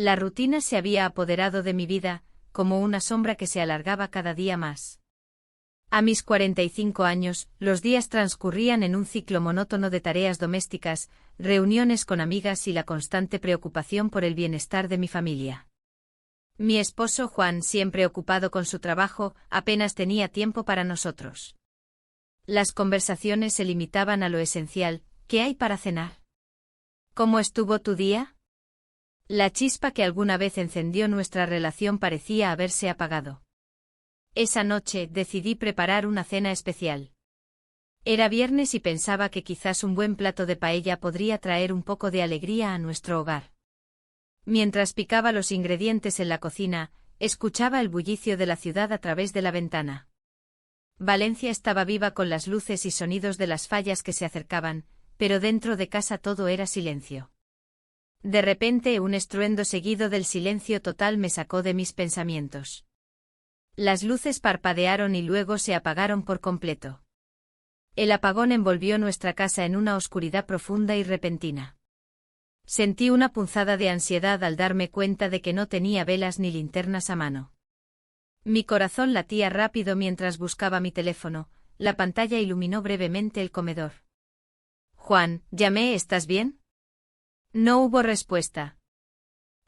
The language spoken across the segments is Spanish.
La rutina se había apoderado de mi vida, como una sombra que se alargaba cada día más. A mis 45 años, los días transcurrían en un ciclo monótono de tareas domésticas, reuniones con amigas y la constante preocupación por el bienestar de mi familia. Mi esposo Juan, siempre ocupado con su trabajo, apenas tenía tiempo para nosotros. Las conversaciones se limitaban a lo esencial: ¿qué hay para cenar? ¿Cómo estuvo tu día? La chispa que alguna vez encendió nuestra relación parecía haberse apagado. Esa noche decidí preparar una cena especial. Era viernes y pensaba que quizás un buen plato de paella podría traer un poco de alegría a nuestro hogar. Mientras picaba los ingredientes en la cocina, escuchaba el bullicio de la ciudad a través de la ventana. Valencia estaba viva con las luces y sonidos de las fallas que se acercaban, pero dentro de casa todo era silencio. De repente, un estruendo seguido del silencio total me sacó de mis pensamientos. Las luces parpadearon y luego se apagaron por completo. El apagón envolvió nuestra casa en una oscuridad profunda y repentina. Sentí una punzada de ansiedad al darme cuenta de que no tenía velas ni linternas a mano. Mi corazón latía rápido mientras buscaba mi teléfono. La pantalla iluminó brevemente el comedor. Juan, llamé, ¿estás bien? No hubo respuesta.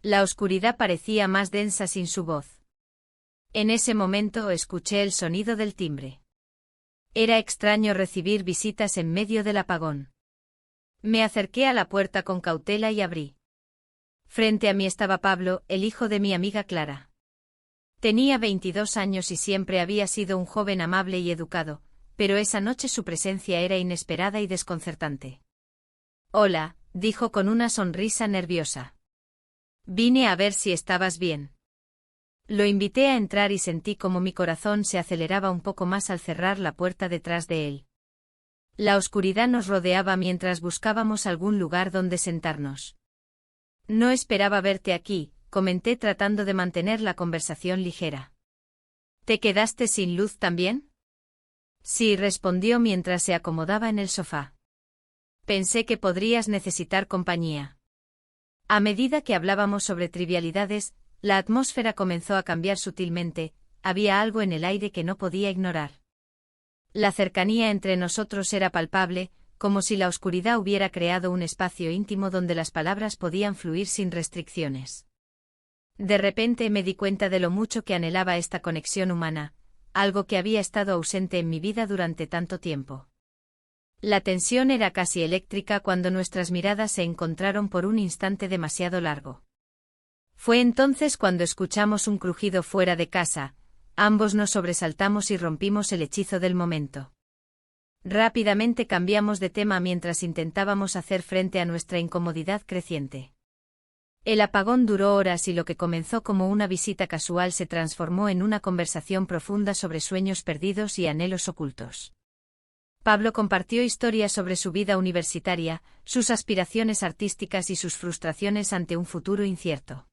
La oscuridad parecía más densa sin su voz. En ese momento escuché el sonido del timbre. Era extraño recibir visitas en medio del apagón. Me acerqué a la puerta con cautela y abrí. Frente a mí estaba Pablo, el hijo de mi amiga Clara. Tenía 22 años y siempre había sido un joven amable y educado, pero esa noche su presencia era inesperada y desconcertante. Hola, dijo con una sonrisa nerviosa. Vine a ver si estabas bien. Lo invité a entrar y sentí como mi corazón se aceleraba un poco más al cerrar la puerta detrás de él. La oscuridad nos rodeaba mientras buscábamos algún lugar donde sentarnos. No esperaba verte aquí, comenté tratando de mantener la conversación ligera. ¿Te quedaste sin luz también? Sí, respondió mientras se acomodaba en el sofá. Pensé que podrías necesitar compañía. A medida que hablábamos sobre trivialidades, la atmósfera comenzó a cambiar sutilmente. Había algo en el aire que no podía ignorar. La cercanía entre nosotros era palpable, como si la oscuridad hubiera creado un espacio íntimo donde las palabras podían fluir sin restricciones. De repente me di cuenta de lo mucho que anhelaba esta conexión humana, algo que había estado ausente en mi vida durante tanto tiempo. La tensión era casi eléctrica cuando nuestras miradas se encontraron por un instante demasiado largo. Fue entonces cuando escuchamos un crujido fuera de casa. Ambos nos sobresaltamos y rompimos el hechizo del momento. Rápidamente cambiamos de tema mientras intentábamos hacer frente a nuestra incomodidad creciente. El apagón duró horas y lo que comenzó como una visita casual se transformó en una conversación profunda sobre sueños perdidos y anhelos ocultos. Pablo compartió historias sobre su vida universitaria, sus aspiraciones artísticas y sus frustraciones ante un futuro incierto.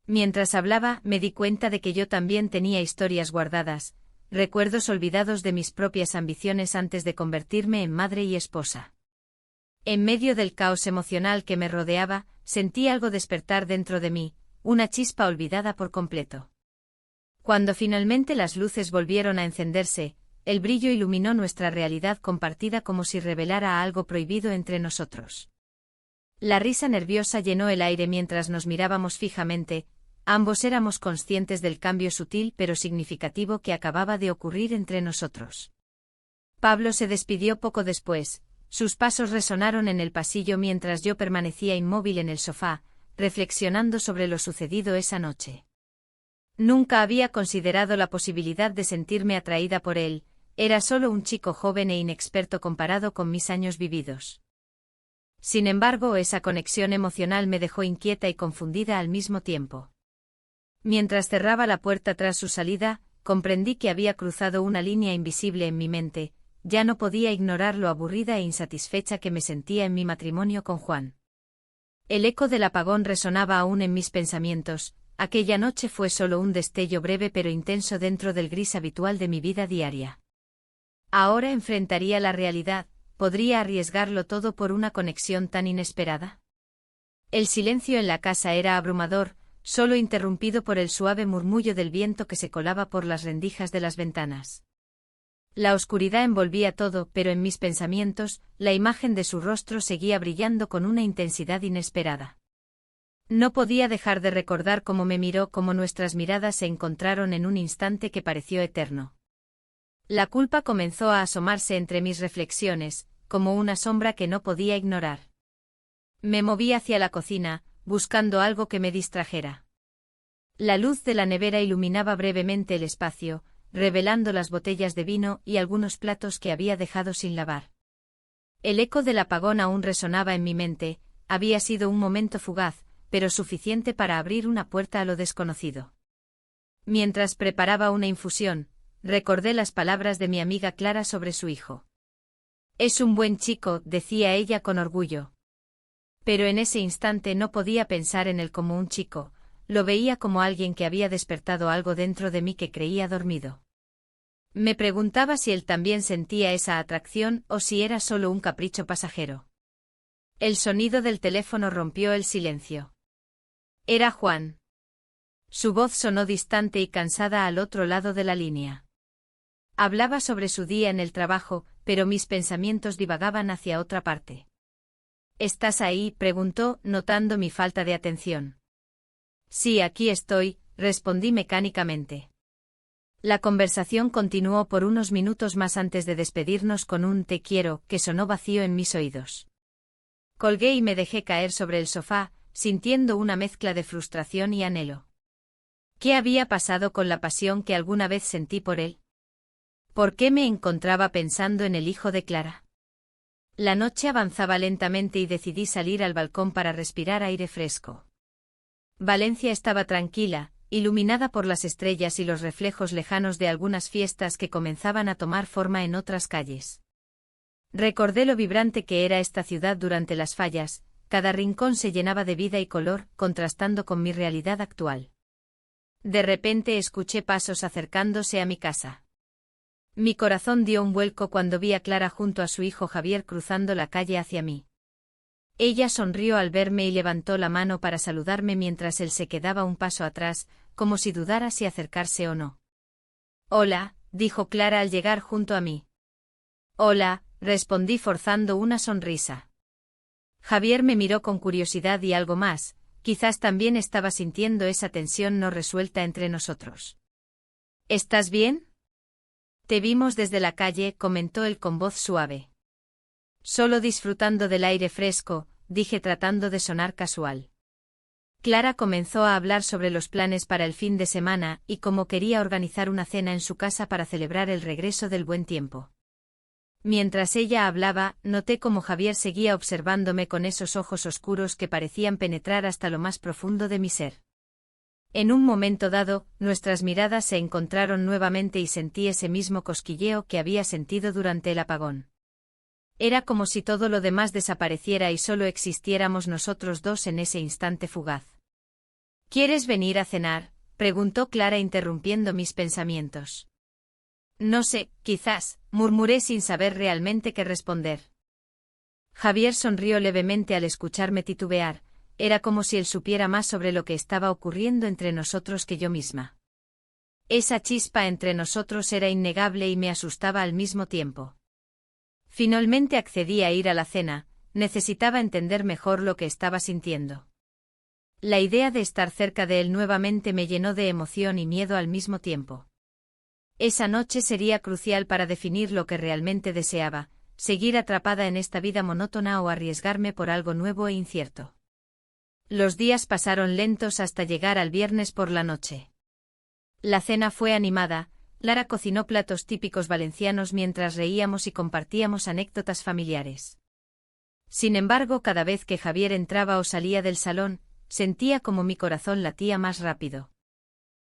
Mientras hablaba, me di cuenta de que yo también tenía historias guardadas, recuerdos olvidados de mis propias ambiciones antes de convertirme en madre y esposa. En medio del caos emocional que me rodeaba, sentí algo despertar dentro de mí, una chispa olvidada por completo. Cuando finalmente las luces volvieron a encenderse, el brillo iluminó nuestra realidad compartida como si revelara algo prohibido entre nosotros. La risa nerviosa llenó el aire mientras nos mirábamos fijamente. Ambos éramos conscientes del cambio sutil pero significativo que acababa de ocurrir entre nosotros. Pablo se despidió poco después. Sus pasos resonaron en el pasillo mientras yo permanecía inmóvil en el sofá, reflexionando sobre lo sucedido esa noche. Nunca había considerado la posibilidad de sentirme atraída por él. Era solo un chico joven e inexperto comparado con mis años vividos. Sin embargo, esa conexión emocional me dejó inquieta y confundida al mismo tiempo. Mientras cerraba la puerta tras su salida, comprendí que había cruzado una línea invisible en mi mente. Ya no podía ignorar lo aburrida e insatisfecha que me sentía en mi matrimonio con Juan. El eco del apagón resonaba aún en mis pensamientos. Aquella noche fue solo un destello breve pero intenso dentro del gris habitual de mi vida diaria. Ahora enfrentaría la realidad. ¿Podría arriesgarlo todo por una conexión tan inesperada? El silencio en la casa era abrumador, solo interrumpido por el suave murmullo del viento que se colaba por las rendijas de las ventanas. La oscuridad envolvía todo, pero en mis pensamientos, la imagen de su rostro seguía brillando con una intensidad inesperada. No podía dejar de recordar cómo me miró, cómo nuestras miradas se encontraron en un instante que pareció eterno. La culpa comenzó a asomarse entre mis reflexiones, como una sombra que no podía ignorar. Me moví hacia la cocina, buscando algo que me distrajera. La luz de la nevera iluminaba brevemente el espacio, revelando las botellas de vino y algunos platos que había dejado sin lavar. El eco del apagón aún resonaba en mi mente, había sido un momento fugaz, pero suficiente para abrir una puerta a lo desconocido. Mientras preparaba una infusión, recordé las palabras de mi amiga Clara sobre su hijo. Es un buen chico, decía ella con orgullo. Pero en ese instante no podía pensar en él como un chico, lo veía como alguien que había despertado algo dentro de mí que creía dormido. Me preguntaba si él también sentía esa atracción o si era solo un capricho pasajero. El sonido del teléfono rompió el silencio. Era Juan. Su voz sonó distante y cansada al otro lado de la línea. Hablaba sobre su día en el trabajo, pero mis pensamientos divagaban hacia otra parte. ¿Estás ahí?, preguntó, notando mi falta de atención. Sí, aquí estoy, respondí mecánicamente. La conversación continuó por unos minutos más antes de despedirnos con un te quiero que sonó vacío en mis oídos. Colgué y me dejé caer sobre el sofá, sintiendo una mezcla de frustración y anhelo. ¿Qué había pasado con la pasión que alguna vez sentí por él? ¿Por qué me encontraba pensando en el hijo de Clara? La noche avanzaba lentamente y decidí salir al balcón para respirar aire fresco. Valencia estaba tranquila, iluminada por las estrellas y los reflejos lejanos de algunas fiestas que comenzaban a tomar forma en otras calles. Recordé lo vibrante que era esta ciudad durante las fallas, cada rincón se llenaba de vida y color, contrastando con mi realidad actual. De repente escuché pasos acercándose a mi casa. Mi corazón dio un vuelco cuando vi a Clara junto a su hijo Javier cruzando la calle hacia mí. Ella sonrió al verme y levantó la mano para saludarme mientras él se quedaba un paso atrás, como si dudara si acercarse o no. Hola, dijo Clara al llegar junto a mí. Hola, respondí forzando una sonrisa. Javier me miró con curiosidad y algo más, quizás también estaba sintiendo esa tensión no resuelta entre nosotros. ¿Estás bien? Te vimos desde la calle, comentó él con voz suave. Solo disfrutando del aire fresco, dije tratando de sonar casual. Clara comenzó a hablar sobre los planes para el fin de semana y cómo quería organizar una cena en su casa para celebrar el regreso del buen tiempo. Mientras ella hablaba, noté cómo Javier seguía observándome con esos ojos oscuros que parecían penetrar hasta lo más profundo de mi ser. En un momento dado, nuestras miradas se encontraron nuevamente y sentí ese mismo cosquilleo que había sentido durante el apagón. Era como si todo lo demás desapareciera y solo existiéramos nosotros dos en ese instante fugaz. ¿Quieres venir a cenar?, preguntó Clara interrumpiendo mis pensamientos. No sé, quizás, murmuré sin saber realmente qué responder. Javier sonrió levemente al escucharme titubear, era como si él supiera más sobre lo que estaba ocurriendo entre nosotros que yo misma. Esa chispa entre nosotros era innegable y me asustaba al mismo tiempo. Finalmente accedí a ir a la cena, necesitaba entender mejor lo que estaba sintiendo. La idea de estar cerca de él nuevamente me llenó de emoción y miedo al mismo tiempo. Esa noche sería crucial para definir lo que realmente deseaba, seguir atrapada en esta vida monótona o arriesgarme por algo nuevo e incierto. Los días pasaron lentos hasta llegar al viernes por la noche. La cena fue animada, Clara cocinó platos típicos valencianos mientras reíamos y compartíamos anécdotas familiares. Sin embargo, cada vez que Javier entraba o salía del salón, sentía como mi corazón latía más rápido.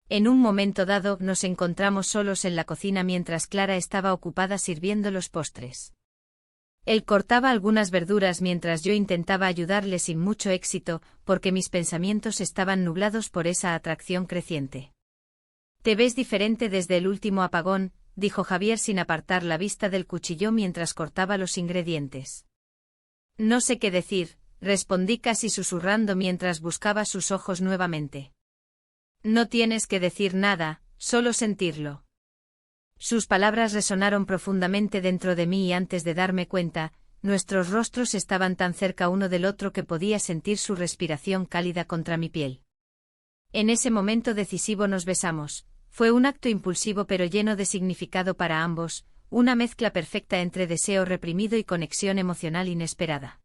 En un momento dado nos encontramos solos en la cocina mientras Clara estaba ocupada sirviendo los postres. Él cortaba algunas verduras mientras yo intentaba ayudarle sin mucho éxito, porque mis pensamientos estaban nublados por esa atracción creciente. Te ves diferente desde el último apagón, dijo Javier sin apartar la vista del cuchillo mientras cortaba los ingredientes. No sé qué decir, respondí casi susurrando mientras buscaba sus ojos nuevamente. No tienes que decir nada, solo sentirlo. Sus palabras resonaron profundamente dentro de mí y antes de darme cuenta, nuestros rostros estaban tan cerca uno del otro que podía sentir su respiración cálida contra mi piel. En ese momento decisivo nos besamos. Fue un acto impulsivo pero lleno de significado para ambos, una mezcla perfecta entre deseo reprimido y conexión emocional inesperada.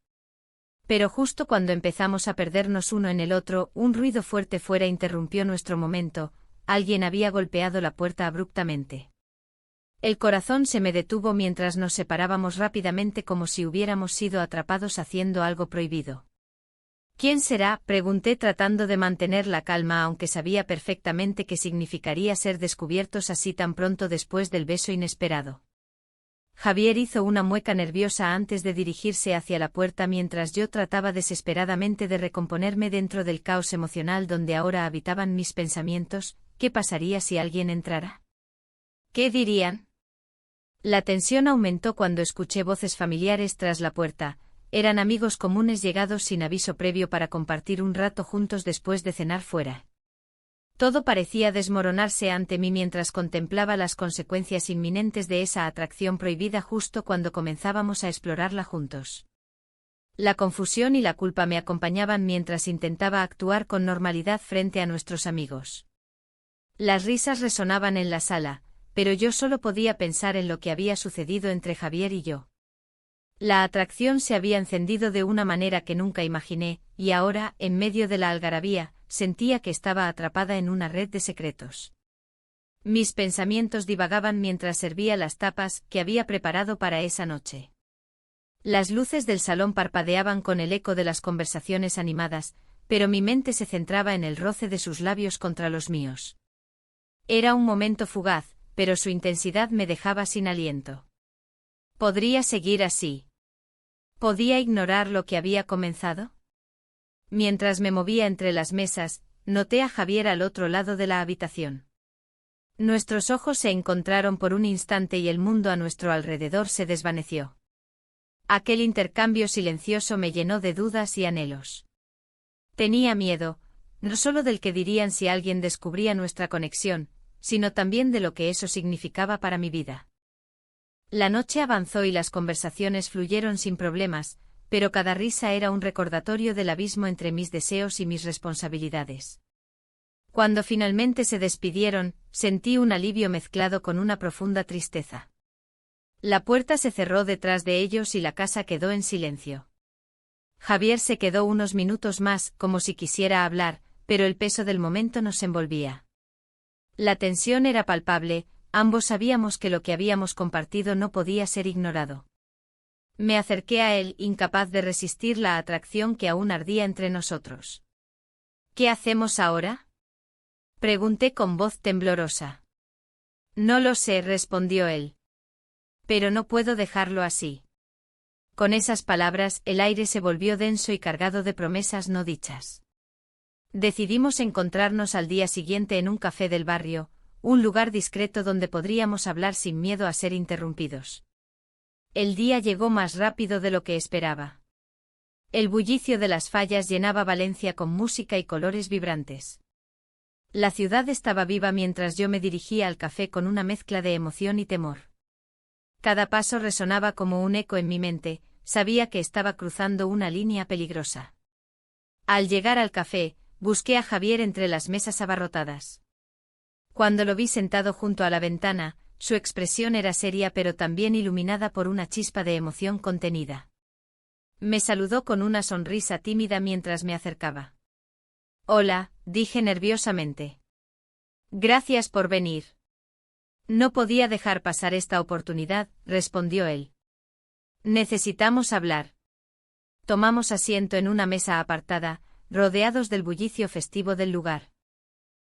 Pero justo cuando empezamos a perdernos uno en el otro, un ruido fuerte fuera interrumpió nuestro momento. Alguien había golpeado la puerta abruptamente. El corazón se me detuvo mientras nos separábamos rápidamente como si hubiéramos sido atrapados haciendo algo prohibido. ¿Quién será?, pregunté tratando de mantener la calma aunque sabía perfectamente qué significaría ser descubiertos así tan pronto después del beso inesperado. Javier hizo una mueca nerviosa antes de dirigirse hacia la puerta mientras yo trataba desesperadamente de recomponerme dentro del caos emocional donde ahora habitaban mis pensamientos. ¿Qué pasaría si alguien entrara? ¿Qué dirían? La tensión aumentó cuando escuché voces familiares tras la puerta. Eran amigos comunes llegados sin aviso previo para compartir un rato juntos después de cenar fuera. Todo parecía desmoronarse ante mí mientras contemplaba las consecuencias inminentes de esa atracción prohibida justo cuando comenzábamos a explorarla juntos. La confusión y la culpa me acompañaban mientras intentaba actuar con normalidad frente a nuestros amigos. Las risas resonaban en la sala, pero yo solo podía pensar en lo que había sucedido entre Javier y yo. La atracción se había encendido de una manera que nunca imaginé, y ahora, en medio de la algarabía, sentía que estaba atrapada en una red de secretos. Mis pensamientos divagaban mientras servía las tapas que había preparado para esa noche. Las luces del salón parpadeaban con el eco de las conversaciones animadas, pero mi mente se centraba en el roce de sus labios contra los míos. Era un momento fugaz, pero su intensidad me dejaba sin aliento. ¿Podría seguir así? ¿Podía ignorar lo que había comenzado? Mientras me movía entre las mesas, noté a Javier al otro lado de la habitación. Nuestros ojos se encontraron por un instante y el mundo a nuestro alrededor se desvaneció. Aquel intercambio silencioso me llenó de dudas y anhelos. Tenía miedo, no solo del que dirían si alguien descubría nuestra conexión, sino también de lo que eso significaba para mi vida. La noche avanzó y las conversaciones fluyeron sin problemas, pero cada risa era un recordatorio del abismo entre mis deseos y mis responsabilidades. Cuando finalmente se despidieron, sentí un alivio mezclado con una profunda tristeza. La puerta se cerró detrás de ellos y la casa quedó en silencio. Javier se quedó unos minutos más, como si quisiera hablar, pero el peso del momento nos envolvía. La tensión era palpable, ambos sabíamos que lo que habíamos compartido no podía ser ignorado. Me acerqué a él, incapaz de resistir la atracción que aún ardía entre nosotros. ¿Qué hacemos ahora?, pregunté con voz temblorosa. No lo sé, respondió él. Pero no puedo dejarlo así. Con esas palabras, el aire se volvió denso y cargado de promesas no dichas. Decidimos encontrarnos al día siguiente en un café del barrio, un lugar discreto donde podríamos hablar sin miedo a ser interrumpidos. El día llegó más rápido de lo que esperaba. El bullicio de las fallas llenaba Valencia con música y colores vibrantes. La ciudad estaba viva mientras yo me dirigía al café con una mezcla de emoción y temor. Cada paso resonaba como un eco en mi mente, sabía que estaba cruzando una línea peligrosa. Al llegar al café, busqué a Javier entre las mesas abarrotadas. Cuando lo vi sentado junto a la ventana, su expresión era seria pero también iluminada por una chispa de emoción contenida. Me saludó con una sonrisa tímida mientras me acercaba. Hola, dije nerviosamente. Gracias por venir. No podía dejar pasar esta oportunidad, respondió él. Necesitamos hablar. Tomamos asiento en una mesa apartada, rodeados del bullicio festivo del lugar.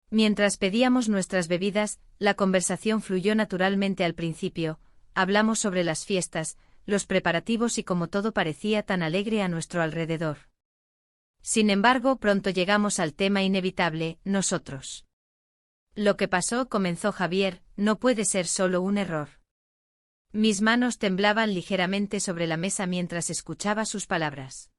Mientras pedíamos nuestras bebidas, la conversación fluyó naturalmente al principio, hablamos sobre las fiestas, los preparativos y cómo todo parecía tan alegre a nuestro alrededor. Sin embargo, pronto llegamos al tema inevitable, nosotros. Lo que pasó, comenzó Javier, no puede ser solo un error. Mis manos temblaban ligeramente sobre la mesa mientras escuchaba sus palabras.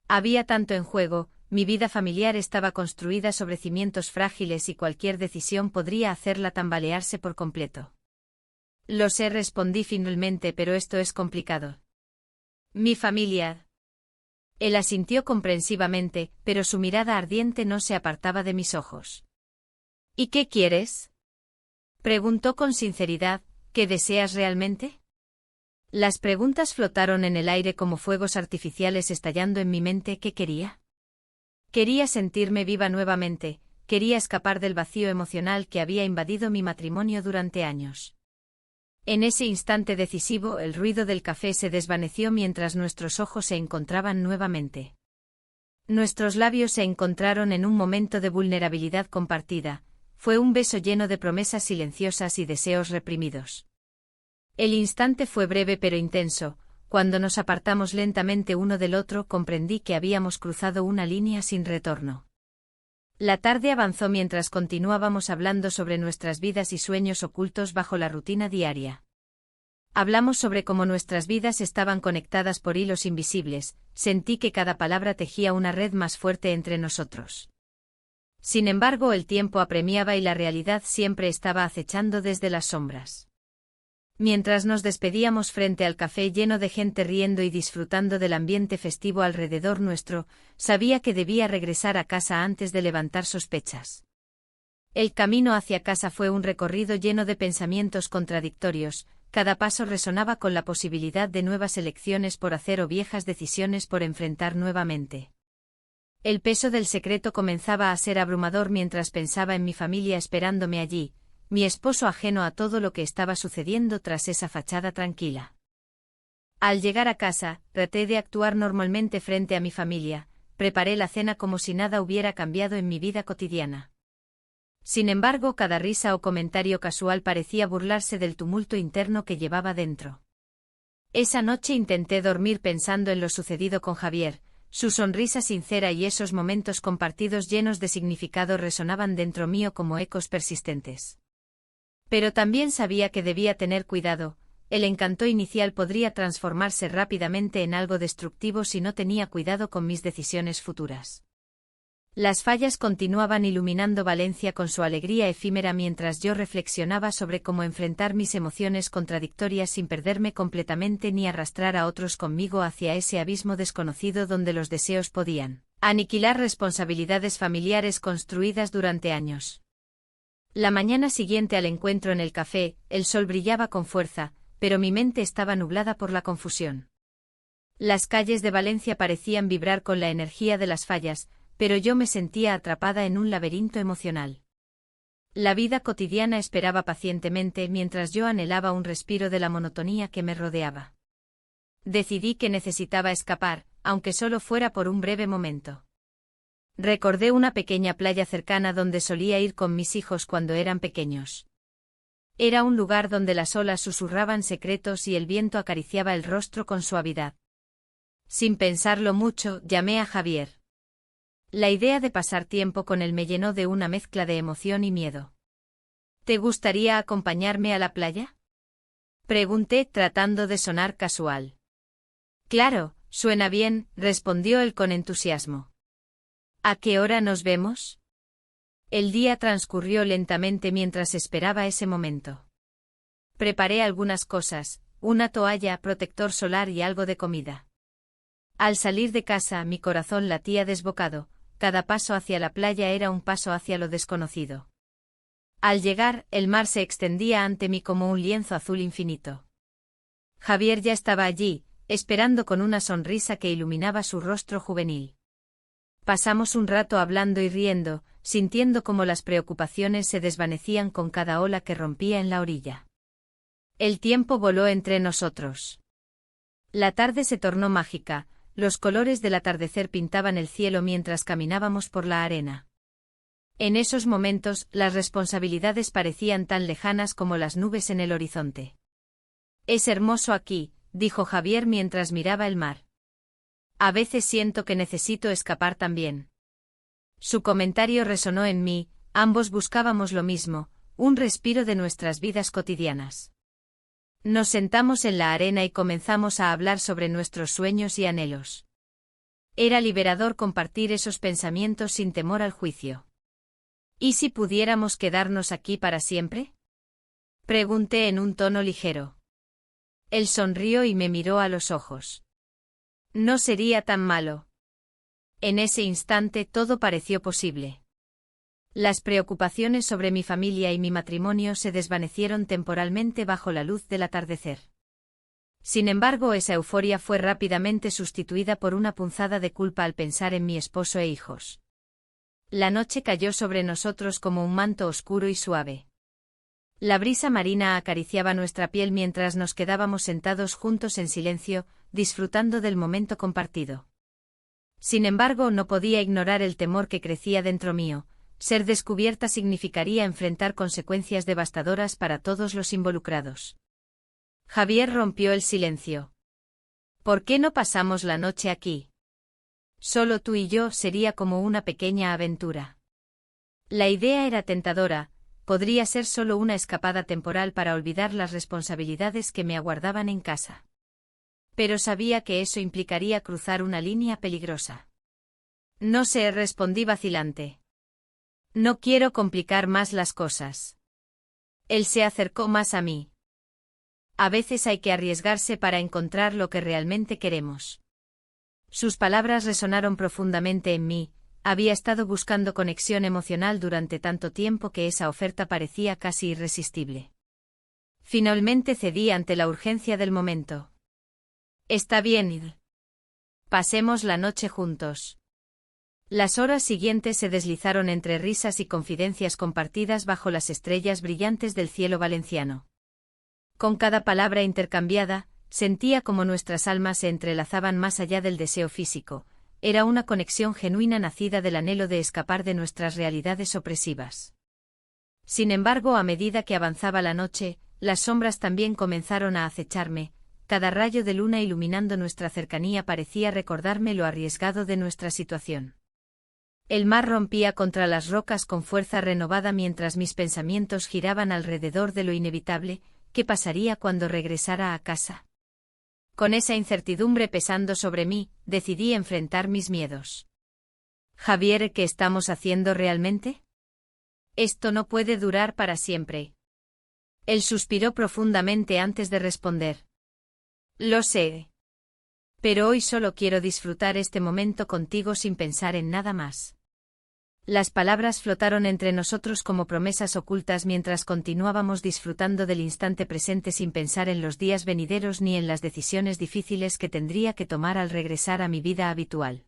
Había tanto en juego, mi vida familiar estaba construida sobre cimientos frágiles y cualquier decisión podría hacerla tambalearse por completo. Lo sé, respondí finalmente, pero esto es complicado. Mi familia. Él asintió comprensivamente, pero su mirada ardiente no se apartaba de mis ojos. ¿Y qué quieres? Preguntó con sinceridad. ¿Qué deseas realmente? Las preguntas flotaron en el aire como fuegos artificiales estallando en mi mente. ¿Qué quería? Quería sentirme viva nuevamente, quería escapar del vacío emocional que había invadido mi matrimonio durante años. En ese instante decisivo, el ruido del café se desvaneció mientras nuestros ojos se encontraban nuevamente. Nuestros labios se encontraron en un momento de vulnerabilidad compartida. Fue un beso lleno de promesas silenciosas y deseos reprimidos. El instante fue breve pero intenso. Cuando nos apartamos lentamente uno del otro, comprendí que habíamos cruzado una línea sin retorno. La tarde avanzó mientras continuábamos hablando sobre nuestras vidas y sueños ocultos bajo la rutina diaria. Hablamos sobre cómo nuestras vidas estaban conectadas por hilos invisibles. Sentí que cada palabra tejía una red más fuerte entre nosotros. Sin embargo, el tiempo apremiaba y la realidad siempre estaba acechando desde las sombras. Mientras nos despedíamos frente al café lleno de gente riendo y disfrutando del ambiente festivo alrededor nuestro, sabía que debía regresar a casa antes de levantar sospechas. El camino hacia casa fue un recorrido lleno de pensamientos contradictorios. Cada paso resonaba con la posibilidad de nuevas elecciones por hacer o viejas decisiones por enfrentar nuevamente. El peso del secreto comenzaba a ser abrumador mientras pensaba en mi familia esperándome allí, mi esposo ajeno a todo lo que estaba sucediendo tras esa fachada tranquila. Al llegar a casa, traté de actuar normalmente frente a mi familia, preparé la cena como si nada hubiera cambiado en mi vida cotidiana. Sin embargo, cada risa o comentario casual parecía burlarse del tumulto interno que llevaba dentro. Esa noche intenté dormir pensando en lo sucedido con Javier. Su sonrisa sincera y esos momentos compartidos llenos de significado resonaban dentro mío como ecos persistentes. Pero también sabía que debía tener cuidado. El encanto inicial podría transformarse rápidamente en algo destructivo si no tenía cuidado con mis decisiones futuras. Las fallas continuaban iluminando Valencia con su alegría efímera mientras yo reflexionaba sobre cómo enfrentar mis emociones contradictorias sin perderme completamente ni arrastrar a otros conmigo hacia ese abismo desconocido donde los deseos podían aniquilar responsabilidades familiares construidas durante años. La mañana siguiente al encuentro en el café, el sol brillaba con fuerza, pero mi mente estaba nublada por la confusión. Las calles de Valencia parecían vibrar con la energía de las fallas, pero yo me sentía atrapada en un laberinto emocional. La vida cotidiana esperaba pacientemente mientras yo anhelaba un respiro de la monotonía que me rodeaba. Decidí que necesitaba escapar, aunque solo fuera por un breve momento. Recordé una pequeña playa cercana donde solía ir con mis hijos cuando eran pequeños. Era un lugar donde las olas susurraban secretos y el viento acariciaba el rostro con suavidad. Sin pensarlo mucho, llamé a Javier. La idea de pasar tiempo con él me llenó de una mezcla de emoción y miedo. ¿Te gustaría acompañarme a la playa? Pregunté tratando de sonar casual. Claro, suena bien, respondió él con entusiasmo. ¿A qué hora nos vemos? El día transcurrió lentamente mientras esperaba ese momento. Preparé algunas cosas, una toalla, protector solar y algo de comida. Al salir de casa mi corazón latía desbocado. Cada paso hacia la playa era un paso hacia lo desconocido. Al llegar, el mar se extendía ante mí como un lienzo azul infinito. Javier ya estaba allí, esperando con una sonrisa que iluminaba su rostro juvenil. Pasamos un rato hablando y riendo, sintiendo cómo las preocupaciones se desvanecían con cada ola que rompía en la orilla. El tiempo voló entre nosotros. La tarde se tornó mágica. Los colores del atardecer pintaban el cielo mientras caminábamos por la arena. En esos momentos, las responsabilidades parecían tan lejanas como las nubes en el horizonte. Es hermoso aquí, dijo Javier mientras miraba el mar. A veces siento que necesito escapar también. Su comentario resonó en mí, ambos buscábamos lo mismo, un respiro de nuestras vidas cotidianas. Nos sentamos en la arena y comenzamos a hablar sobre nuestros sueños y anhelos. Era liberador compartir esos pensamientos sin temor al juicio. ¿Y si pudiéramos quedarnos aquí para siempre? Pregunté en un tono ligero. Él sonrió y me miró a los ojos. No sería tan malo. En ese instante todo pareció posible. Las preocupaciones sobre mi familia y mi matrimonio se desvanecieron temporalmente bajo la luz del atardecer. Sin embargo, esa euforia fue rápidamente sustituida por una punzada de culpa al pensar en mi esposo e hijos. La noche cayó sobre nosotros como un manto oscuro y suave. La brisa marina acariciaba nuestra piel mientras nos quedábamos sentados juntos en silencio, disfrutando del momento compartido. Sin embargo, no podía ignorar el temor que crecía dentro mío. Ser descubierta significaría enfrentar consecuencias devastadoras para todos los involucrados. Javier rompió el silencio. ¿Por qué no pasamos la noche aquí? Solo tú y yo sería como una pequeña aventura. La idea era tentadora, podría ser solo una escapada temporal para olvidar las responsabilidades que me aguardaban en casa. Pero sabía que eso implicaría cruzar una línea peligrosa. No sé, respondí vacilante. No quiero complicar más las cosas. Él se acercó más a mí. A veces hay que arriesgarse para encontrar lo que realmente queremos. Sus palabras resonaron profundamente en mí. Había estado buscando conexión emocional durante tanto tiempo que esa oferta parecía casi irresistible. Finalmente cedí ante la urgencia del momento. Está bien, Id. Pasemos la noche juntos. Las horas siguientes se deslizaron entre risas y confidencias compartidas bajo las estrellas brillantes del cielo valenciano. Con cada palabra intercambiada, sentía como nuestras almas se entrelazaban más allá del deseo físico. Era una conexión genuina nacida del anhelo de escapar de nuestras realidades opresivas. Sin embargo, a medida que avanzaba la noche, las sombras también comenzaron a acecharme. Cada rayo de luna iluminando nuestra cercanía parecía recordarme lo arriesgado de nuestra situación. El mar rompía contra las rocas con fuerza renovada mientras mis pensamientos giraban alrededor de lo inevitable. ¿Qué pasaría cuando regresara a casa? Con esa incertidumbre pesando sobre mí, decidí enfrentar mis miedos. Javier, ¿qué estamos haciendo realmente? Esto no puede durar para siempre. Él suspiró profundamente antes de responder. Lo sé. Pero hoy solo quiero disfrutar este momento contigo sin pensar en nada más. Las palabras flotaron entre nosotros como promesas ocultas mientras continuábamos disfrutando del instante presente sin pensar en los días venideros ni en las decisiones difíciles que tendría que tomar al regresar a mi vida habitual.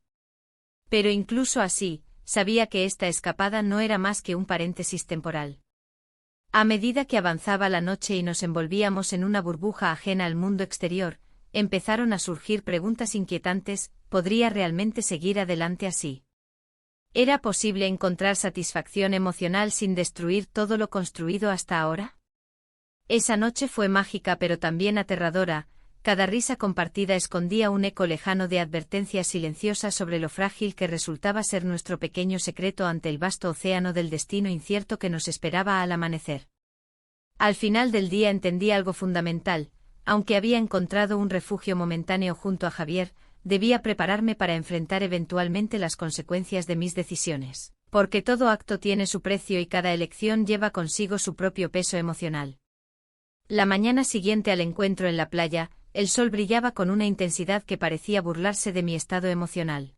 Pero incluso así, sabía que esta escapada no era más que un paréntesis temporal. A medida que avanzaba la noche y nos envolvíamos en una burbuja ajena al mundo exterior, empezaron a surgir preguntas inquietantes. ¿Podría realmente seguir adelante así? ¿Era posible encontrar satisfacción emocional sin destruir todo lo construido hasta ahora? Esa noche fue mágica pero también aterradora. Cada risa compartida escondía un eco lejano de advertencias silenciosas sobre lo frágil que resultaba ser nuestro pequeño secreto ante el vasto océano del destino incierto que nos esperaba al amanecer. Al final del día entendí algo fundamental. Aunque había encontrado un refugio momentáneo junto a Javier, debía prepararme para enfrentar eventualmente las consecuencias de mis decisiones, porque todo acto tiene su precio y cada elección lleva consigo su propio peso emocional. La mañana siguiente al encuentro en la playa, el sol brillaba con una intensidad que parecía burlarse de mi estado emocional.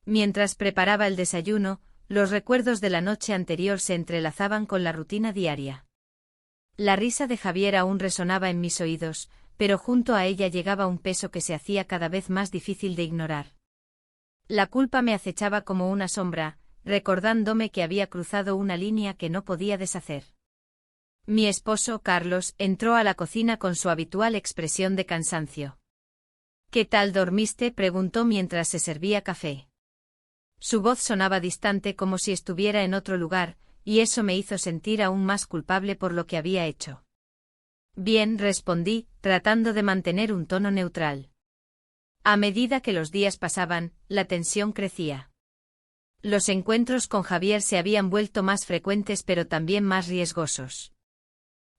Mientras preparaba el desayuno, los recuerdos de la noche anterior se entrelazaban con la rutina diaria. La risa de Javier aún resonaba en mis oídos, pero junto a ella llegaba un peso que se hacía cada vez más difícil de ignorar. La culpa me acechaba como una sombra, recordándome que había cruzado una línea que no podía deshacer. Mi esposo, Carlos, entró a la cocina con su habitual expresión de cansancio. ¿Qué tal dormiste?, preguntó mientras se servía café. Su voz sonaba distante como si estuviera en otro lugar, y eso me hizo sentir aún más culpable por lo que había hecho. Bien, respondí, tratando de mantener un tono neutral. A medida que los días pasaban, la tensión crecía. Los encuentros con Javier se habían vuelto más frecuentes pero también más riesgosos.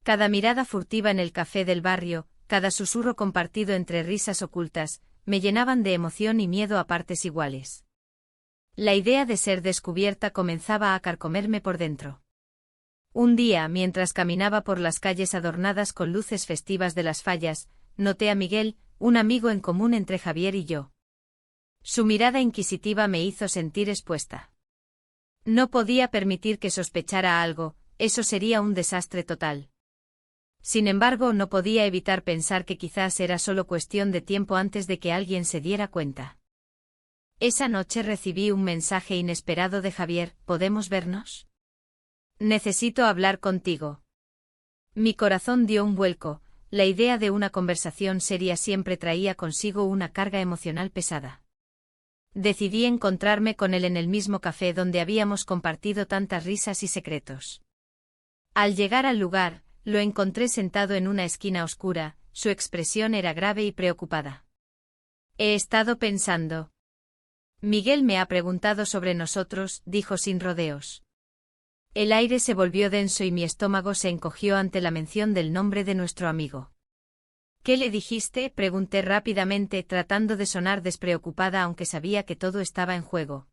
Cada mirada furtiva en el café del barrio, cada susurro compartido entre risas ocultas, me llenaban de emoción y miedo a partes iguales. La idea de ser descubierta comenzaba a carcomerme por dentro. Un día, mientras caminaba por las calles adornadas con luces festivas de las fallas, noté a Miguel, un amigo en común entre Javier y yo. Su mirada inquisitiva me hizo sentir expuesta. No podía permitir que sospechara algo, eso sería un desastre total. Sin embargo, no podía evitar pensar que quizás era solo cuestión de tiempo antes de que alguien se diera cuenta. Esa noche recibí un mensaje inesperado de Javier: ¿podemos vernos? Necesito hablar contigo. Mi corazón dio un vuelco, la idea de una conversación seria siempre traía consigo una carga emocional pesada. Decidí encontrarme con él en el mismo café donde habíamos compartido tantas risas y secretos. Al llegar al lugar, lo encontré sentado en una esquina oscura, su expresión era grave y preocupada. He estado pensando. Miguel me ha preguntado sobre nosotros, dijo sin rodeos. El aire se volvió denso y mi estómago se encogió ante la mención del nombre de nuestro amigo. ¿Qué le dijiste?, pregunté rápidamente, tratando de sonar despreocupada aunque sabía que todo estaba en juego.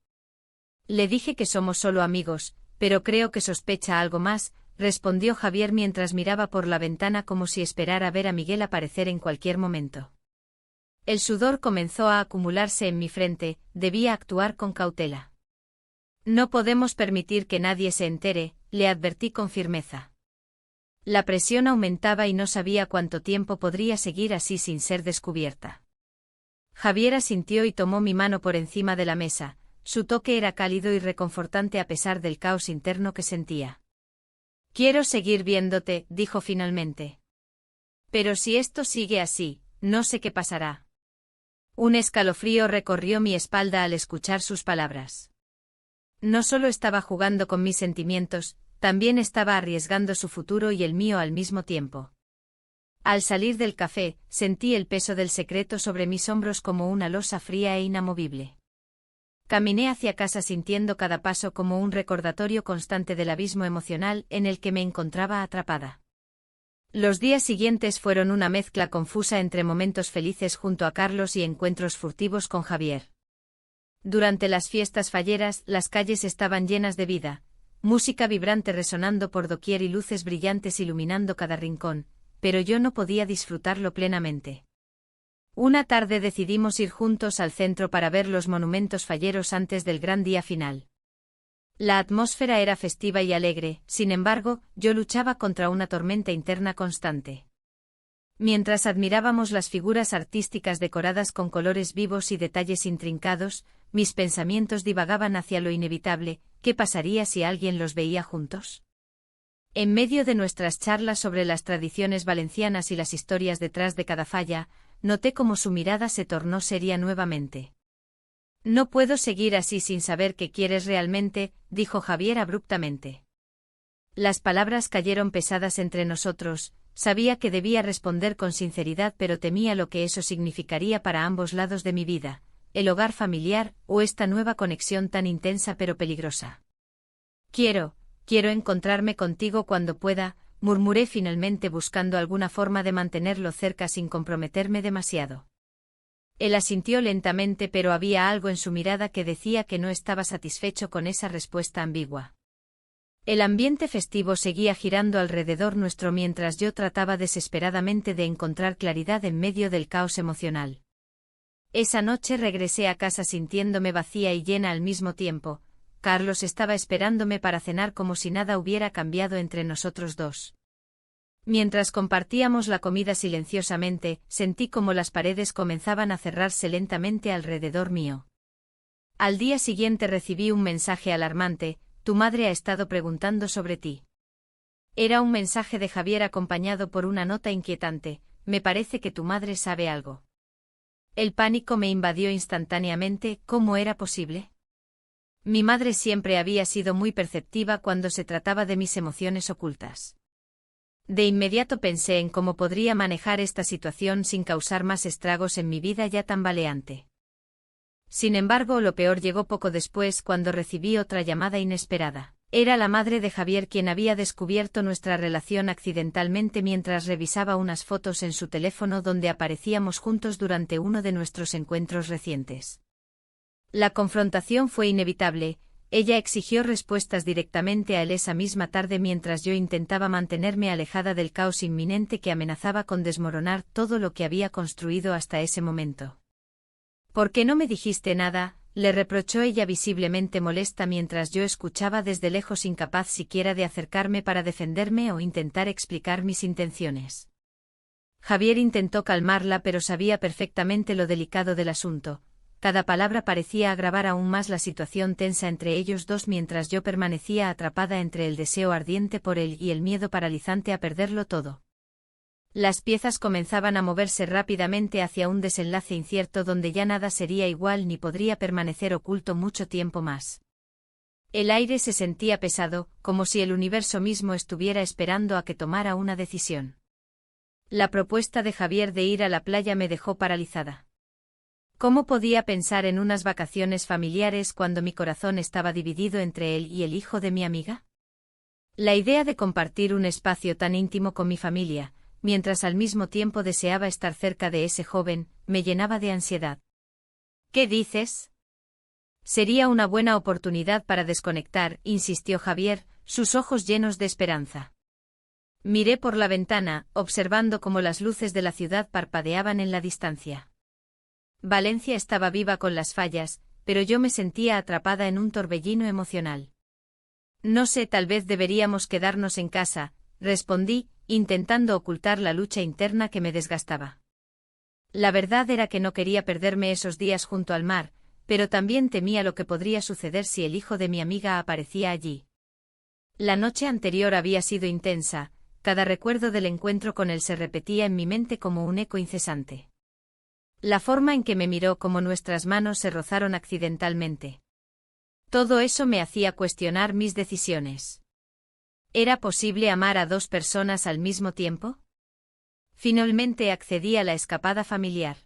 Le dije que somos solo amigos, pero creo que sospecha algo más, respondió Javier mientras miraba por la ventana como si esperara ver a Miguel aparecer en cualquier momento. El sudor comenzó a acumularse en mi frente, debía actuar con cautela. No podemos permitir que nadie se entere, le advertí con firmeza. La presión aumentaba y no sabía cuánto tiempo podría seguir así sin ser descubierta. Javier asintió y tomó mi mano por encima de la mesa, su toque era cálido y reconfortante a pesar del caos interno que sentía. Quiero seguir viéndote, dijo finalmente. Pero si esto sigue así, no sé qué pasará. Un escalofrío recorrió mi espalda al escuchar sus palabras. No solo estaba jugando con mis sentimientos, también estaba arriesgando su futuro y el mío al mismo tiempo. Al salir del café, sentí el peso del secreto sobre mis hombros como una losa fría e inamovible. Caminé hacia casa sintiendo cada paso como un recordatorio constante del abismo emocional en el que me encontraba atrapada. Los días siguientes fueron una mezcla confusa entre momentos felices junto a Carlos y encuentros furtivos con Javier. Durante las fiestas falleras, las calles estaban llenas de vida, música vibrante resonando por doquier y luces brillantes iluminando cada rincón, pero yo no podía disfrutarlo plenamente. Una tarde decidimos ir juntos al centro para ver los monumentos falleros antes del gran día final. La atmósfera era festiva y alegre, sin embargo, yo luchaba contra una tormenta interna constante. Mientras admirábamos las figuras artísticas decoradas con colores vivos y detalles intrincados, mis pensamientos divagaban hacia lo inevitable: ¿qué pasaría si alguien los veía juntos? En medio de nuestras charlas sobre las tradiciones valencianas y las historias detrás de cada falla, noté cómo su mirada se tornó seria nuevamente. No puedo seguir así sin saber qué quieres realmente, dijo Javier abruptamente. Las palabras cayeron pesadas entre nosotros, sabía que debía responder con sinceridad pero temía lo que eso significaría para ambos lados de mi vida, el hogar familiar o esta nueva conexión tan intensa pero peligrosa. Quiero encontrarme contigo cuando pueda, murmuré finalmente buscando alguna forma de mantenerlo cerca sin comprometerme demasiado. Él asintió lentamente pero había algo en su mirada que decía que no estaba satisfecho con esa respuesta ambigua. El ambiente festivo seguía girando alrededor nuestro mientras yo trataba desesperadamente de encontrar claridad en medio del caos emocional. Esa noche regresé a casa sintiéndome vacía y llena al mismo tiempo. Carlos estaba esperándome para cenar como si nada hubiera cambiado entre nosotros dos. Mientras compartíamos la comida silenciosamente, sentí como las paredes comenzaban a cerrarse lentamente alrededor mío. Al día siguiente recibí un mensaje alarmante: tu madre ha estado preguntando sobre ti. Era un mensaje de Javier acompañado por una nota inquietante: me parece que tu madre sabe algo. El pánico me invadió instantáneamente. ¿Cómo era posible? Mi madre siempre había sido muy perceptiva cuando se trataba de mis emociones ocultas. De inmediato pensé en cómo podría manejar esta situación sin causar más estragos en mi vida ya tambaleante. Sin embargo, lo peor llegó poco después cuando recibí otra llamada inesperada. Era la madre de Javier quien había descubierto nuestra relación accidentalmente mientras revisaba unas fotos en su teléfono donde aparecíamos juntos durante uno de nuestros encuentros recientes. La confrontación fue inevitable. Ella exigió respuestas directamente a él esa misma tarde mientras yo intentaba mantenerme alejada del caos inminente que amenazaba con desmoronar todo lo que había construido hasta ese momento. «¿Por qué no me dijiste nada?», le reprochó ella visiblemente molesta mientras yo escuchaba desde lejos incapaz siquiera de acercarme para defenderme o intentar explicar mis intenciones. Javier intentó calmarla pero sabía perfectamente lo delicado del asunto. Cada palabra parecía agravar aún más la situación tensa entre ellos dos mientras yo permanecía atrapada entre el deseo ardiente por él y el miedo paralizante a perderlo todo. Las piezas comenzaban a moverse rápidamente hacia un desenlace incierto donde ya nada sería igual ni podría permanecer oculto mucho tiempo más. El aire se sentía pesado, como si el universo mismo estuviera esperando a que tomara una decisión. La propuesta de Javier de ir a la playa me dejó paralizada. ¿Cómo podía pensar en unas vacaciones familiares cuando mi corazón estaba dividido entre él y el hijo de mi amiga? La idea de compartir un espacio tan íntimo con mi familia, mientras al mismo tiempo deseaba estar cerca de ese joven, me llenaba de ansiedad. «¿Qué dices?» «Sería una buena oportunidad para desconectar», insistió Javier, sus ojos llenos de esperanza. Miré por la ventana, observando cómo las luces de la ciudad parpadeaban en la distancia. Valencia estaba viva con las fallas, pero yo me sentía atrapada en un torbellino emocional. «No sé, tal vez deberíamos quedarnos en casa», respondí, intentando ocultar la lucha interna que me desgastaba. La verdad era que no quería perderme esos días junto al mar, pero también temía lo que podría suceder si el hijo de mi amiga aparecía allí. La noche anterior había sido intensa, cada recuerdo del encuentro con él se repetía en mi mente como un eco incesante. La forma en que me miró, como nuestras manos se rozaron accidentalmente. Todo eso me hacía cuestionar mis decisiones. ¿Era posible amar a dos personas al mismo tiempo? Finalmente accedí a la escapada familiar.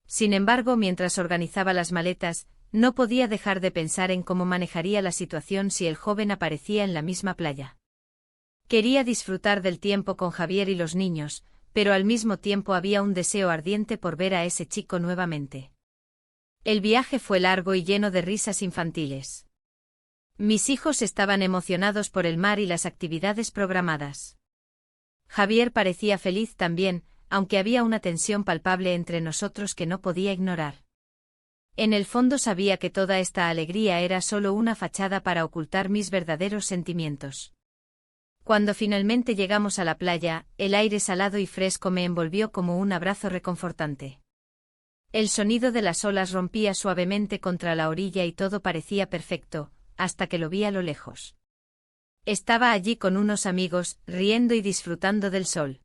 Sin embargo, mientras organizaba las maletas, no podía dejar de pensar en cómo manejaría la situación si el joven aparecía en la misma playa. Quería disfrutar del tiempo con Javier y los niños, pero al mismo tiempo había un deseo ardiente por ver a ese chico nuevamente. El viaje fue largo y lleno de risas infantiles. Mis hijos estaban emocionados por el mar y las actividades programadas. Javier parecía feliz también, aunque había una tensión palpable entre nosotros que no podía ignorar. En el fondo sabía que toda esta alegría era solo una fachada para ocultar mis verdaderos sentimientos. Cuando finalmente llegamos a la playa, el aire salado y fresco me envolvió como un abrazo reconfortante. El sonido de las olas rompía suavemente contra la orilla y todo parecía perfecto, hasta que lo vi a lo lejos. Estaba allí con unos amigos, riendo y disfrutando del sol.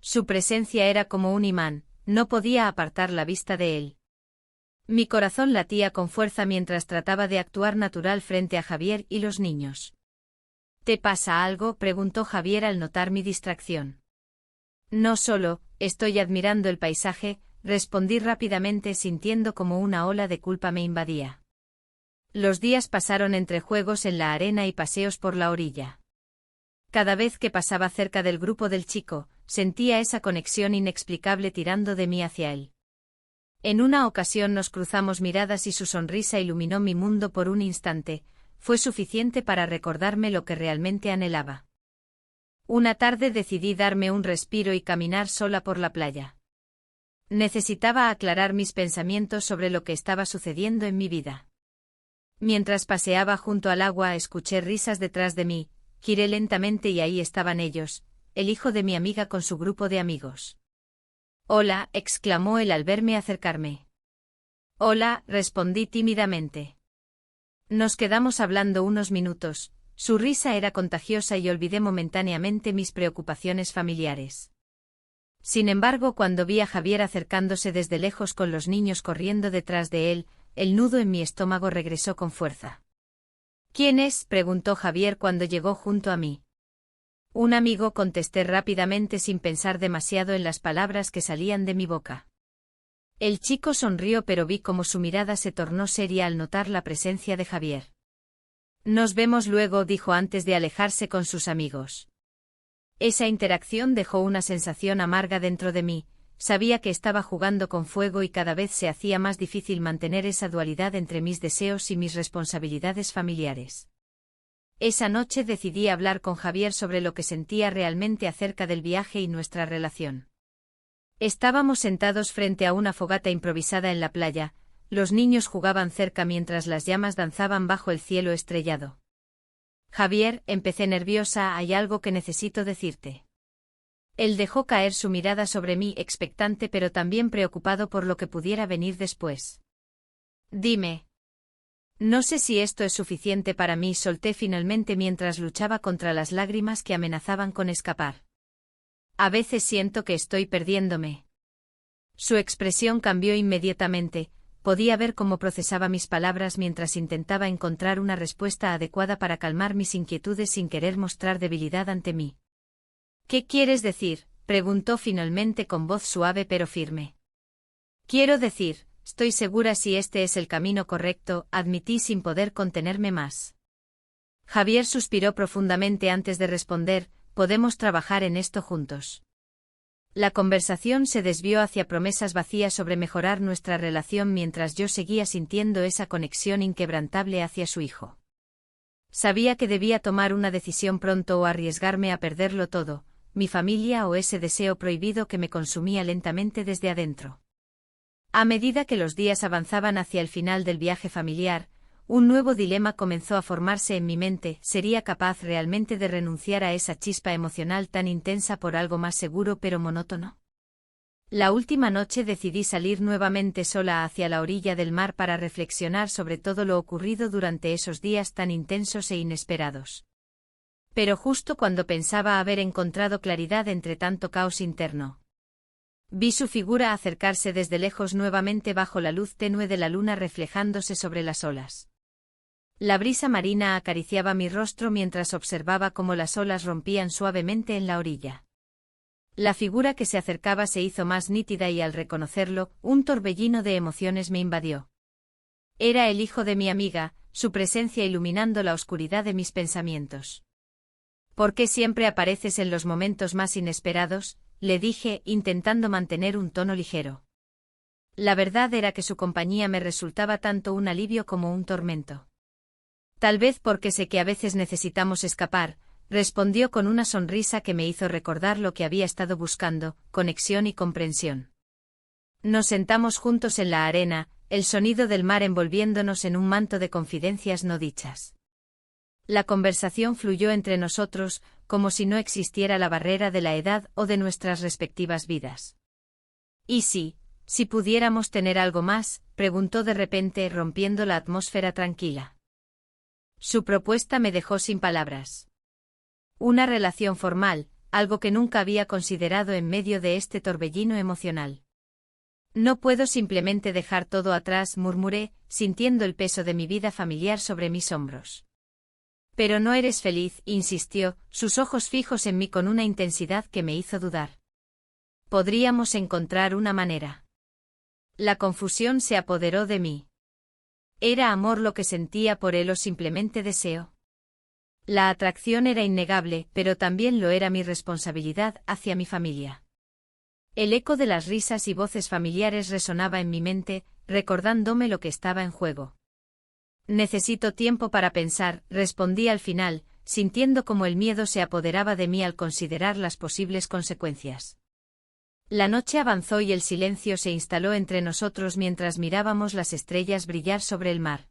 Su presencia era como un imán, no podía apartar la vista de él. Mi corazón latía con fuerza mientras trataba de actuar natural frente a Javier y los niños. «¿Te pasa algo?», preguntó Javier al notar mi distracción. «No, solo, estoy admirando el paisaje», respondí rápidamente sintiendo como una ola de culpa me invadía. Los días pasaron entre juegos en la arena y paseos por la orilla. Cada vez que pasaba cerca del grupo del chico, sentía esa conexión inexplicable tirando de mí hacia él. En una ocasión nos cruzamos miradas y su sonrisa iluminó mi mundo por un instante, fue suficiente para recordarme lo que realmente anhelaba. Una tarde decidí darme un respiro y caminar sola por la playa. Necesitaba aclarar mis pensamientos sobre lo que estaba sucediendo en mi vida. Mientras paseaba junto al agua escuché risas detrás de mí, giré lentamente y ahí estaban ellos, el hijo de mi amiga con su grupo de amigos. «Hola», exclamó él al verme acercarme. «Hola», respondí tímidamente. Nos quedamos hablando unos minutos, su risa era contagiosa y olvidé momentáneamente mis preocupaciones familiares. Sin embargo, cuando vi a Javier acercándose desde lejos con los niños corriendo detrás de él, el nudo en mi estómago regresó con fuerza. «¿Quién es?», preguntó Javier cuando llegó junto a mí. «Un amigo», contesté rápidamente sin pensar demasiado en las palabras que salían de mi boca. El chico sonrió pero vi cómo su mirada se tornó seria al notar la presencia de Javier. Nos vemos luego, dijo antes de alejarse con sus amigos. Esa interacción dejó una sensación amarga dentro de mí. Sabía que estaba jugando con fuego y cada vez se hacía más difícil mantener esa dualidad entre mis deseos y mis responsabilidades familiares. Esa noche decidí hablar con Javier sobre lo que sentía realmente acerca del viaje y nuestra relación. Estábamos sentados frente a una fogata improvisada en la playa, los niños jugaban cerca mientras las llamas danzaban bajo el cielo estrellado. Javier, empecé nerviosa, hay algo que necesito decirte. Él dejó caer su mirada sobre mí expectante pero también preocupado por lo que pudiera venir después. Dime. No sé si esto es suficiente para mí, solté finalmente mientras luchaba contra las lágrimas que amenazaban con escapar. A veces siento que estoy perdiéndome. Su expresión cambió inmediatamente, podía ver cómo procesaba mis palabras mientras intentaba encontrar una respuesta adecuada para calmar mis inquietudes sin querer mostrar debilidad ante mí. ¿Qué quieres decir?, preguntó finalmente con voz suave pero firme. Quiero decir, estoy segura si este es el camino correcto, admití sin poder contenerme más. Javier suspiró profundamente antes de responder, podemos trabajar en esto juntos. La conversación se desvió hacia promesas vacías sobre mejorar nuestra relación mientras yo seguía sintiendo esa conexión inquebrantable hacia su hijo. Sabía que debía tomar una decisión pronto o arriesgarme a perderlo todo, mi familia o ese deseo prohibido que me consumía lentamente desde adentro. A medida que los días avanzaban hacia el final del viaje familiar, un nuevo dilema comenzó a formarse en mi mente. ¿Sería capaz realmente de renunciar a esa chispa emocional tan intensa por algo más seguro pero monótono? La última noche decidí salir nuevamente sola hacia la orilla del mar para reflexionar sobre todo lo ocurrido durante esos días tan intensos e inesperados. Pero justo cuando pensaba haber encontrado claridad entre tanto caos interno, vi su figura acercarse desde lejos nuevamente bajo la luz tenue de la luna reflejándose sobre las olas. La brisa marina acariciaba mi rostro mientras observaba cómo las olas rompían suavemente en la orilla. La figura que se acercaba se hizo más nítida y al reconocerlo, un torbellino de emociones me invadió. Era el hijo de mi amiga, su presencia iluminando la oscuridad de mis pensamientos. ¿Por qué siempre apareces en los momentos más inesperados?, le dije, intentando mantener un tono ligero. La verdad era que su compañía me resultaba tanto un alivio como un tormento. Tal vez porque sé que a veces necesitamos escapar, respondió con una sonrisa que me hizo recordar lo que había estado buscando, conexión y comprensión. Nos sentamos juntos en la arena, el sonido del mar envolviéndonos en un manto de confidencias no dichas. La conversación fluyó entre nosotros, como si no existiera la barrera de la edad o de nuestras respectivas vidas. ¿Y si pudiéramos tener algo más?, preguntó de repente, rompiendo la atmósfera tranquila. Su propuesta me dejó sin palabras. Una relación formal, algo que nunca había considerado en medio de este torbellino emocional. No puedo simplemente dejar todo atrás, murmuré, sintiendo el peso de mi vida familiar sobre mis hombros. Pero no eres feliz, insistió, sus ojos fijos en mí con una intensidad que me hizo dudar. Podríamos encontrar una manera. La confusión se apoderó de mí. ¿Era amor lo que sentía por él o simplemente deseo? La atracción era innegable, pero también lo era mi responsabilidad hacia mi familia. El eco de las risas y voces familiares resonaba en mi mente, recordándome lo que estaba en juego. Necesito tiempo para pensar, respondí al final, sintiendo como el miedo se apoderaba de mí al considerar las posibles consecuencias. La noche avanzó y el silencio se instaló entre nosotros mientras mirábamos las estrellas brillar sobre el mar.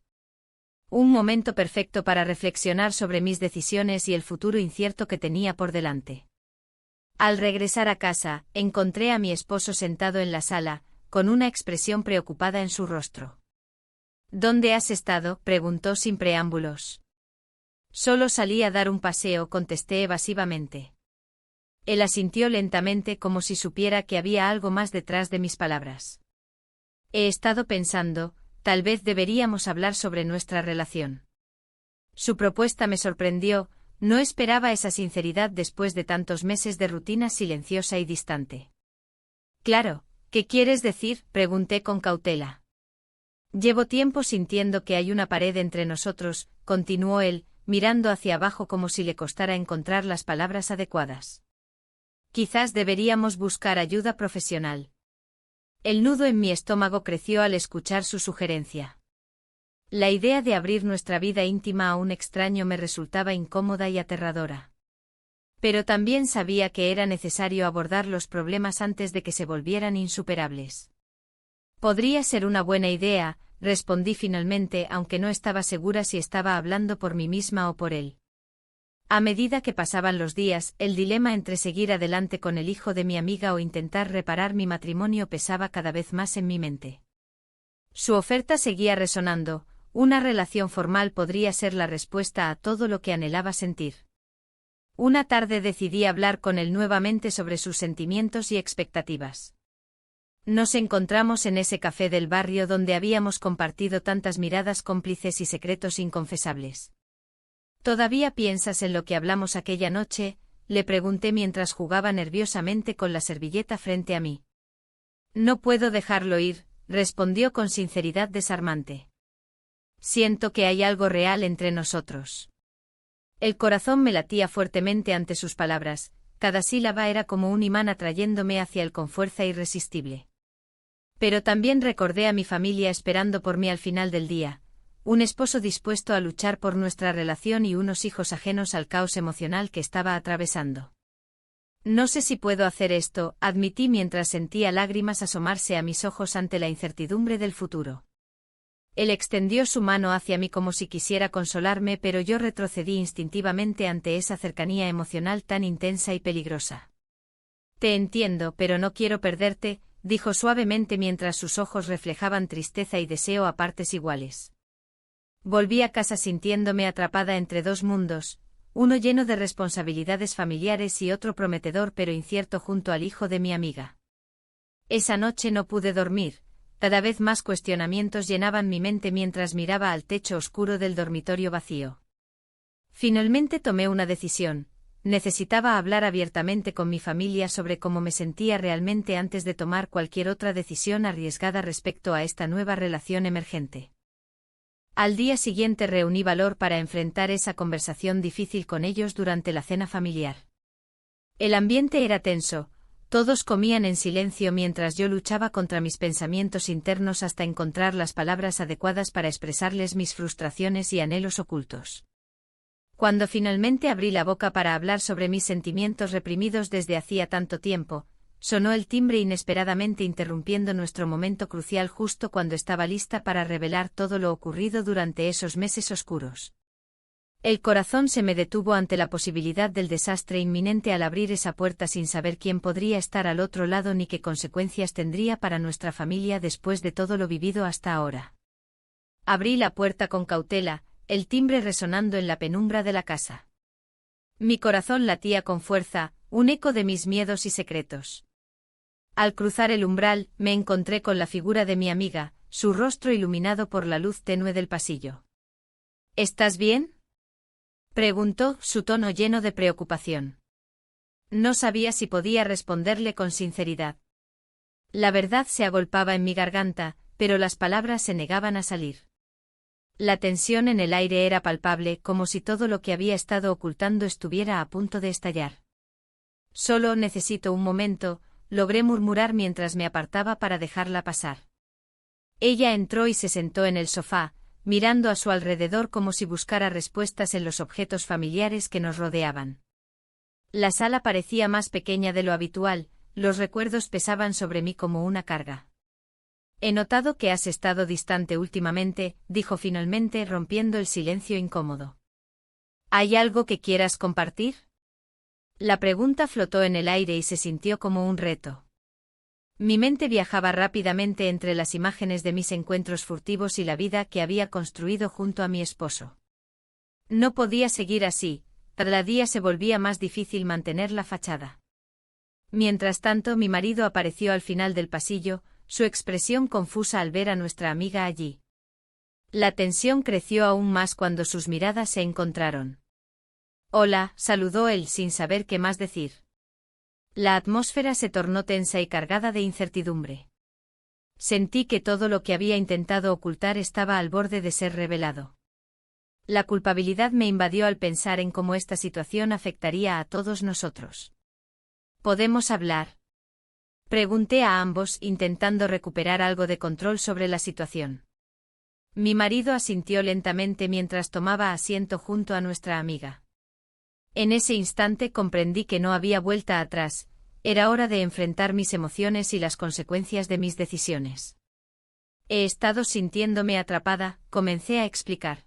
Un momento perfecto para reflexionar sobre mis decisiones y el futuro incierto que tenía por delante. Al regresar a casa, encontré a mi esposo sentado en la sala, con una expresión preocupada en su rostro. ¿Dónde has estado?, preguntó sin preámbulos. Solo salí a dar un paseo, contesté evasivamente. Él asintió lentamente como si supiera que había algo más detrás de mis palabras. He estado pensando, tal vez deberíamos hablar sobre nuestra relación. Su propuesta me sorprendió, no esperaba esa sinceridad después de tantos meses de rutina silenciosa y distante. Claro, ¿qué quieres decir?, pregunté con cautela. Llevo tiempo sintiendo que hay una pared entre nosotros, continuó él, mirando hacia abajo como si le costara encontrar las palabras adecuadas. Quizás deberíamos buscar ayuda profesional. El nudo en mi estómago creció al escuchar su sugerencia. La idea de abrir nuestra vida íntima a un extraño me resultaba incómoda y aterradora. Pero también sabía que era necesario abordar los problemas antes de que se volvieran insuperables. Podría ser una buena idea, respondí finalmente, aunque no estaba segura si estaba hablando por mí misma o por él. A medida que pasaban los días, el dilema entre seguir adelante con el hijo de mi amiga o intentar reparar mi matrimonio pesaba cada vez más en mi mente. Su oferta seguía resonando, una relación formal podría ser la respuesta a todo lo que anhelaba sentir. Una tarde decidí hablar con él nuevamente sobre sus sentimientos y expectativas. Nos encontramos en ese café del barrio donde habíamos compartido tantas miradas cómplices y secretos inconfesables. ¿Todavía piensas en lo que hablamos aquella noche?, le pregunté mientras jugaba nerviosamente con la servilleta frente a mí. No puedo dejarlo ir, respondió con sinceridad desarmante. Siento que hay algo real entre nosotros. El corazón me latía fuertemente ante sus palabras, cada sílaba era como un imán atrayéndome hacia él con fuerza irresistible. Pero también recordé a mi familia esperando por mí al final del día, un esposo dispuesto a luchar por nuestra relación y unos hijos ajenos al caos emocional que estaba atravesando. No sé si puedo hacer esto, admití mientras sentía lágrimas asomarse a mis ojos ante la incertidumbre del futuro. Él extendió su mano hacia mí como si quisiera consolarme, pero yo retrocedí instintivamente ante esa cercanía emocional tan intensa y peligrosa. Te entiendo, pero no quiero perderte, dijo suavemente mientras sus ojos reflejaban tristeza y deseo a partes iguales. Volví a casa sintiéndome atrapada entre dos mundos, uno lleno de responsabilidades familiares y otro prometedor pero incierto junto al hijo de mi amiga. Esa noche no pude dormir, cada vez más cuestionamientos llenaban mi mente mientras miraba al techo oscuro del dormitorio vacío. Finalmente tomé una decisión, necesitaba hablar abiertamente con mi familia sobre cómo me sentía realmente antes de tomar cualquier otra decisión arriesgada respecto a esta nueva relación emergente. Al día siguiente reuní valor para enfrentar esa conversación difícil con ellos durante la cena familiar. El ambiente era tenso, todos comían en silencio mientras yo luchaba contra mis pensamientos internos hasta encontrar las palabras adecuadas para expresarles mis frustraciones y anhelos ocultos. Cuando finalmente abrí la boca para hablar sobre mis sentimientos reprimidos desde hacía tanto tiempo, sonó el timbre inesperadamente interrumpiendo nuestro momento crucial justo cuando estaba lista para revelar todo lo ocurrido durante esos meses oscuros. El corazón se me detuvo ante la posibilidad del desastre inminente al abrir esa puerta sin saber quién podría estar al otro lado ni qué consecuencias tendría para nuestra familia después de todo lo vivido hasta ahora. Abrí la puerta con cautela, el timbre resonando en la penumbra de la casa. Mi corazón latía con fuerza, un eco de mis miedos y secretos. Al cruzar el umbral, me encontré con la figura de mi amiga, su rostro iluminado por la luz tenue del pasillo. ¿Estás bien?, preguntó, su tono lleno de preocupación. No sabía si podía responderle con sinceridad. La verdad se agolpaba en mi garganta, pero las palabras se negaban a salir. La tensión en el aire era palpable, como si todo lo que había estado ocultando estuviera a punto de estallar. Solo necesito un momento, logré murmurar mientras me apartaba para dejarla pasar. Ella entró y se sentó en el sofá, mirando a su alrededor como si buscara respuestas en los objetos familiares que nos rodeaban. La sala parecía más pequeña de lo habitual, los recuerdos pesaban sobre mí como una carga. He notado que has estado distante últimamente, dijo finalmente rompiendo el silencio incómodo. ¿Hay algo que quieras compartir? La pregunta flotó en el aire y se sintió como un reto. Mi mente viajaba rápidamente entre las imágenes de mis encuentros furtivos y la vida que había construido junto a mi esposo. No podía seguir así, cada día se volvía más difícil mantener la fachada. Mientras tanto, mi marido apareció al final del pasillo, su expresión confusa al ver a nuestra amiga allí. La tensión creció aún más cuando sus miradas se encontraron. Hola, saludó él sin saber qué más decir. La atmósfera se tornó tensa y cargada de incertidumbre. Sentí que todo lo que había intentado ocultar estaba al borde de ser revelado. La culpabilidad me invadió al pensar en cómo esta situación afectaría a todos nosotros. ¿Podemos hablar? Pregunté a ambos intentando recuperar algo de control sobre la situación. Mi marido asintió lentamente mientras tomaba asiento junto a nuestra amiga. En ese instante comprendí que no había vuelta atrás, era hora de enfrentar mis emociones y las consecuencias de mis decisiones. He estado sintiéndome atrapada, comencé a explicar.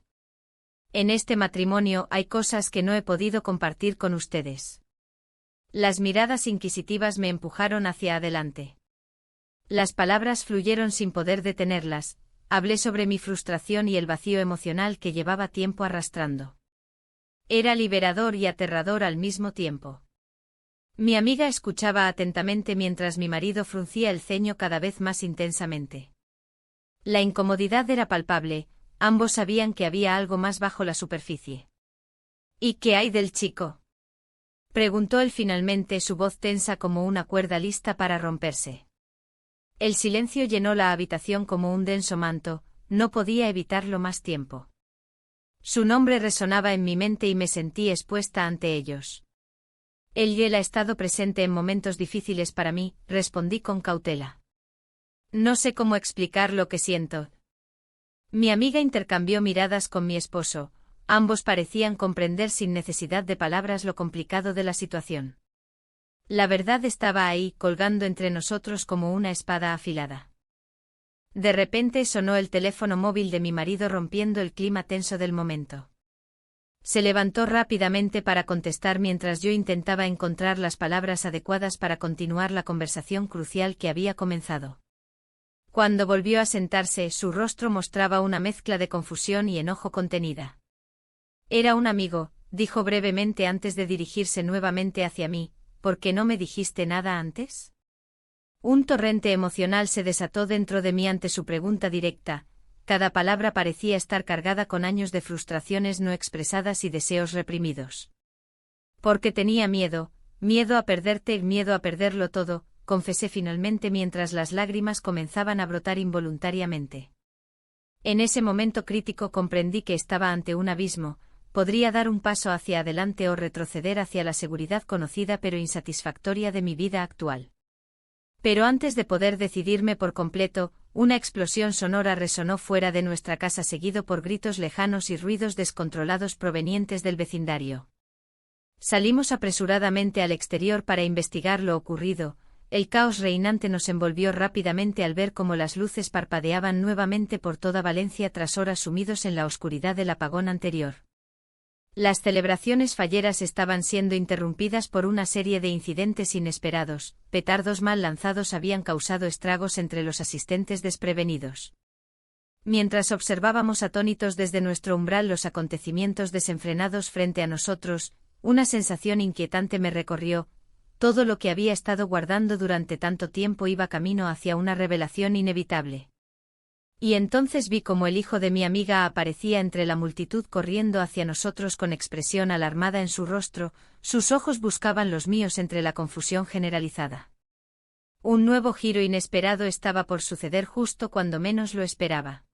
En este matrimonio hay cosas que no he podido compartir con ustedes. Las miradas inquisitivas me empujaron hacia adelante. Las palabras fluyeron sin poder detenerlas, hablé sobre mi frustración y el vacío emocional que llevaba tiempo arrastrando. Era liberador y aterrador al mismo tiempo. Mi amiga escuchaba atentamente mientras mi marido fruncía el ceño cada vez más intensamente. La incomodidad era palpable, ambos sabían que había algo más bajo la superficie. ¿Y qué hay del chico?, preguntó él finalmente, su voz tensa como una cuerda lista para romperse. El silencio llenó la habitación como un denso manto, no podía evitarlo más tiempo. Su nombre resonaba en mi mente y me sentí expuesta ante ellos. Él ha estado presente en momentos difíciles para mí, respondí con cautela. No sé cómo explicar lo que siento. Mi amiga intercambió miradas con mi esposo, ambos parecían comprender sin necesidad de palabras lo complicado de la situación. La verdad estaba ahí, colgando entre nosotros como una espada afilada. De repente sonó el teléfono móvil de mi marido rompiendo el clima tenso del momento. Se levantó rápidamente para contestar mientras yo intentaba encontrar las palabras adecuadas para continuar la conversación crucial que había comenzado. Cuando volvió a sentarse, su rostro mostraba una mezcla de confusión y enojo contenida. Era un amigo, dijo brevemente antes de dirigirse nuevamente hacia mí. ¿Por qué no me dijiste nada antes? Un torrente emocional se desató dentro de mí ante su pregunta directa. Cada palabra parecía estar cargada con años de frustraciones no expresadas y deseos reprimidos. Porque tenía miedo a perderte y miedo a perderlo todo, confesé finalmente mientras las lágrimas comenzaban a brotar involuntariamente. En ese momento crítico comprendí que estaba ante un abismo, podría dar un paso hacia adelante o retroceder hacia la seguridad conocida pero insatisfactoria de mi vida actual. Pero antes de poder decidirme por completo, una explosión sonora resonó fuera de nuestra casa seguido por gritos lejanos y ruidos descontrolados provenientes del vecindario. Salimos apresuradamente al exterior para investigar lo ocurrido. El caos reinante nos envolvió rápidamente al ver cómo las luces parpadeaban nuevamente por toda Valencia tras horas sumidos en la oscuridad del apagón anterior. Las celebraciones falleras estaban siendo interrumpidas por una serie de incidentes inesperados, petardos mal lanzados habían causado estragos entre los asistentes desprevenidos. Mientras observábamos atónitos desde nuestro umbral los acontecimientos desenfrenados frente a nosotros, una sensación inquietante me recorrió. Todo lo que había estado guardando durante tanto tiempo iba camino hacia una revelación inevitable. Y entonces vi cómo el hijo de mi amiga aparecía entre la multitud corriendo hacia nosotros con expresión alarmada en su rostro, sus ojos buscaban los míos entre la confusión generalizada. Un nuevo giro inesperado estaba por suceder justo cuando menos lo esperaba.